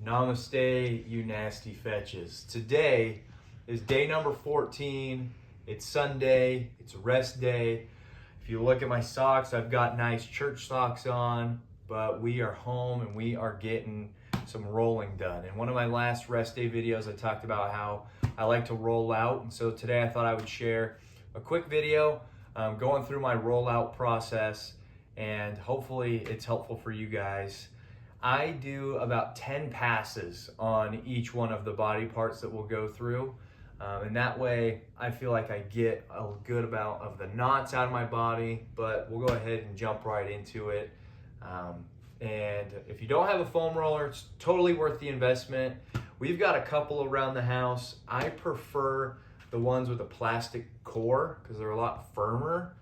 Namaste, you nasty fetches. Today is day number 14. It's Sunday, it's rest day. If you look at my socks, I've got nice church socks on, but we are home and we are getting some rolling done. In one of my last rest day videos, I talked about how I like to roll out. And so today I thought I would share a quick video going through my rollout process, and hopefully it's helpful for you guys. I do about 10 passes on each one of the body parts that we'll go through. And that way I feel like I get a good amount of the knots out of my body, but we'll go ahead and jump right into it. And if you don't have a foam roller, it's totally worth the investment. We've got a couple around the house. I prefer the ones with a plastic core because they're a lot firmer.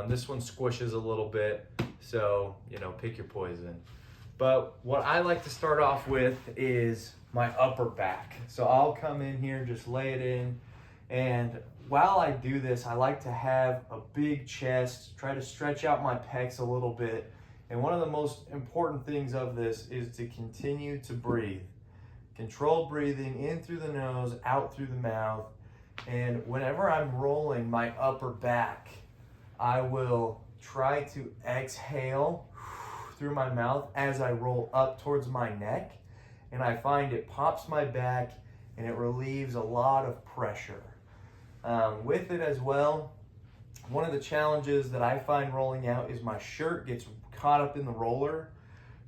This one squishes a little bit, so pick your poison. But what I like to start off with is my upper back. So I'll come in here, just lay it in. And while I do this, I like to have a big chest, try to stretch out my pecs a little bit. And one of the most important things of this is to continue to breathe. Controlled breathing in through the nose, out through the mouth. And whenever I'm rolling my upper back, I will try to exhale through my mouth as I roll up towards my neck, and I find it pops my back and it relieves a lot of pressure. With it as well, one of the challenges that I find rolling out is my shirt gets caught up in the roller.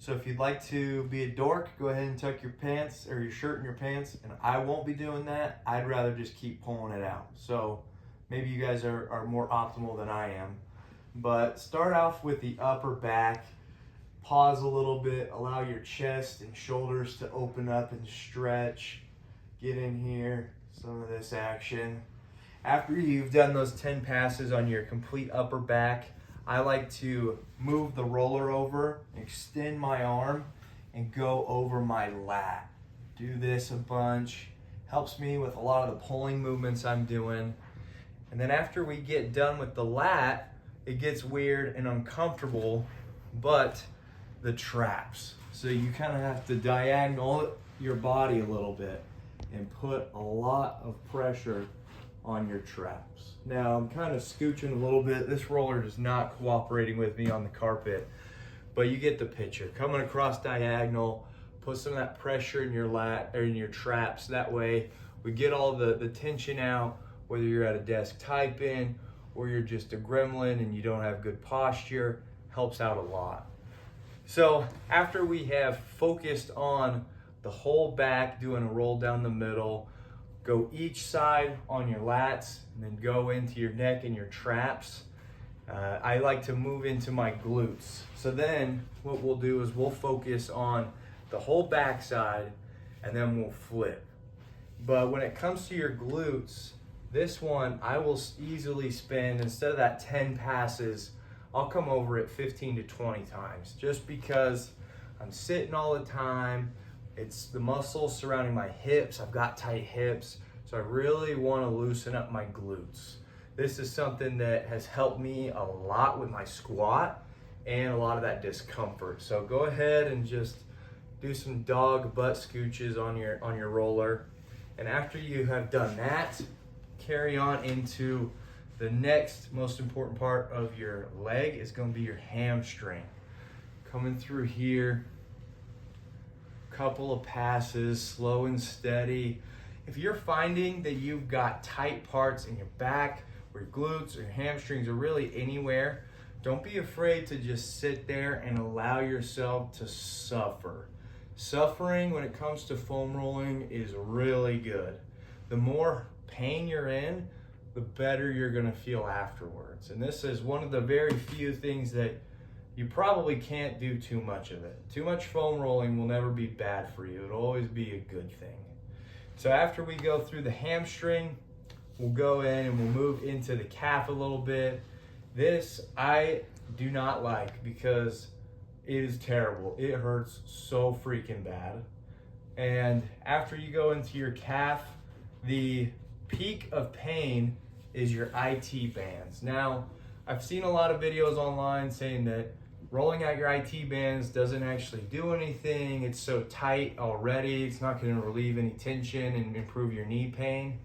So if you'd like to be a dork, go ahead and tuck your pants or your shirt in your pants, and I won't be doing that. I'd rather just keep pulling it out. So maybe you guys are more optimal than I am. But start off with the upper back. Pause a little bit, allow your chest and shoulders to open up and stretch. Get in here, some of this action. After you've done those 10 passes on your complete upper back, I like to move the roller over, extend my arm, and go over my lat. Do this a bunch. Helps me with a lot of the pulling movements I'm doing. And then after we get done with the lat, it gets weird and uncomfortable, but the traps. So you kind of have to diagonal your body a little bit and put a lot of pressure on your traps. Now I'm kind of scooching a little bit. This roller is not cooperating with me on the carpet, but you get the picture. Coming across diagonal, put some of that pressure in your lat or in your traps. That way we get all the tension out, whether you're at a desk typing or you're just a gremlin and you don't have good posture. Helps out a lot. So after we have focused on the whole back, doing a roll down the middle, go each side on your lats and then go into your neck and your traps. I like to move into my glutes. So then what we'll do is we'll focus on the whole back side and then we'll flip. But when it comes to your glutes, this one I will easily spend, instead of that 10 passes, I'll come over it 15 to 20 times just because I'm sitting all the time. It's the muscles surrounding my hips. I've got tight hips, so I really want to loosen up my glutes. This is something that has helped me a lot with my squat and a lot of that discomfort. So go ahead and just do some dog butt scooches on your roller. And after you have done that, carry on into the next most important part of your leg is going to be your hamstring. Coming through here, couple of passes, slow and steady. If you're finding that you've got tight parts in your back or your glutes or your hamstrings or really anywhere, don't be afraid to just sit there and allow yourself to suffer. Suffering when it comes to foam rolling is really good. The more pain you're in, the better you're gonna feel afterwards. And this is one of the very few things that you probably can't do too much of it. Too much foam rolling will never be bad for you. It'll always be a good thing. So after we go through the hamstring, we'll go in and we'll move into the calf a little bit. This I do not like because it is terrible. It hurts so freaking bad. And after you go into your calf, the peak of pain is your IT bands. Now, I've seen a lot of videos online saying that rolling out your IT bands doesn't actually do anything. It's so tight already. It's not going to relieve any tension and improve your knee pain.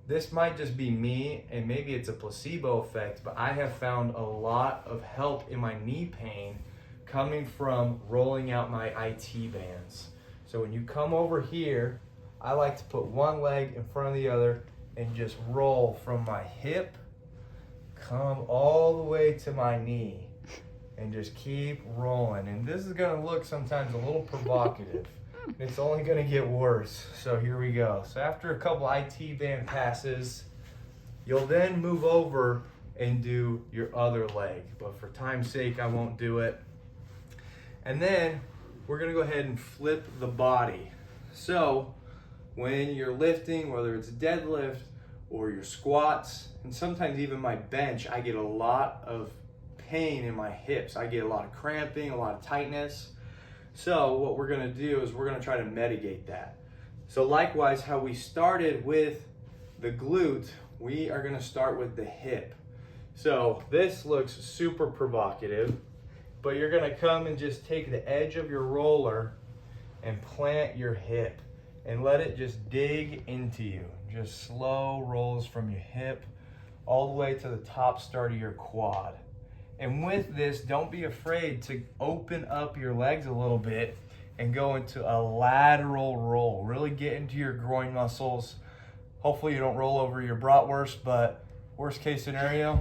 This might just be me, and maybe it's a placebo effect, but I have found a lot of help in my knee pain coming from rolling out my IT bands. So when you come over here, I like to put one leg in front of the other and just roll from my hip, come all the way to my knee, and just keep rolling. And this is gonna look sometimes a little provocative. It's only gonna get worse. So here we go. So after a couple IT band passes, you'll then move over and do your other leg. But for time's sake, I won't do it. And then we're gonna go ahead and flip the body. So when you're lifting, whether it's deadlift or your squats, and sometimes even my bench, I get a lot of pain in my hips. I get a lot of cramping, a lot of tightness. So what we're gonna do is we're gonna try to mitigate that. So likewise, how we started with the glute, we are gonna start with the hip. So this looks super provocative, but you're gonna come and just take the edge of your roller and plant your hip and let it just dig into you. Just slow rolls from your hip all the way to the top start of your quad. And with this, don't be afraid to open up your legs a little bit and go into a lateral roll. Really get into your groin muscles. Hopefully you don't roll over your bratwurst, but worst case scenario,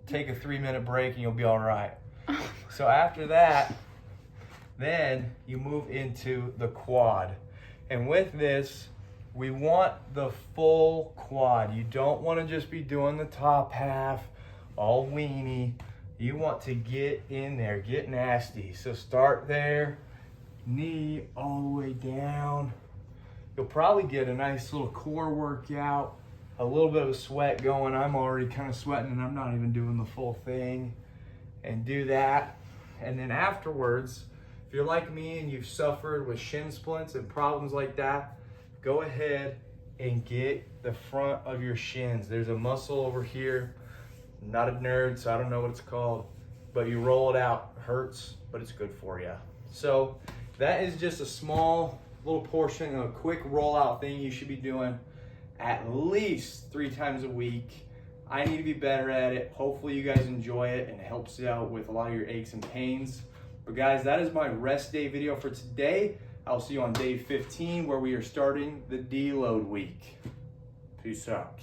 take a 3-minute break and you'll be all right. So after that, then you move into the quad. And with this, we want the full quad. You don't want to just be doing the top half, all weenie. You want to get in there, get nasty. So start there, knee all the way down. You'll probably get a nice little core workout, a little bit of a sweat going. I'm already kind of sweating and I'm not even doing the full thing. And do that. And then afterwards, if you're like me and you've suffered with shin splints and problems like that, go ahead and get the front of your shins. There's a muscle over here. I'm not a nerd, so I don't know what it's called, but you roll it out. It hurts, but it's good for you. So that is just a small little portion of a quick rollout thing you should be doing at least 3 times a week. I need to be better at it. Hopefully you guys enjoy it and it helps you out with a lot of your aches and pains. But guys, that is my rest day video for today. I'll see you on day 15 where we are starting the deload week. Peace out.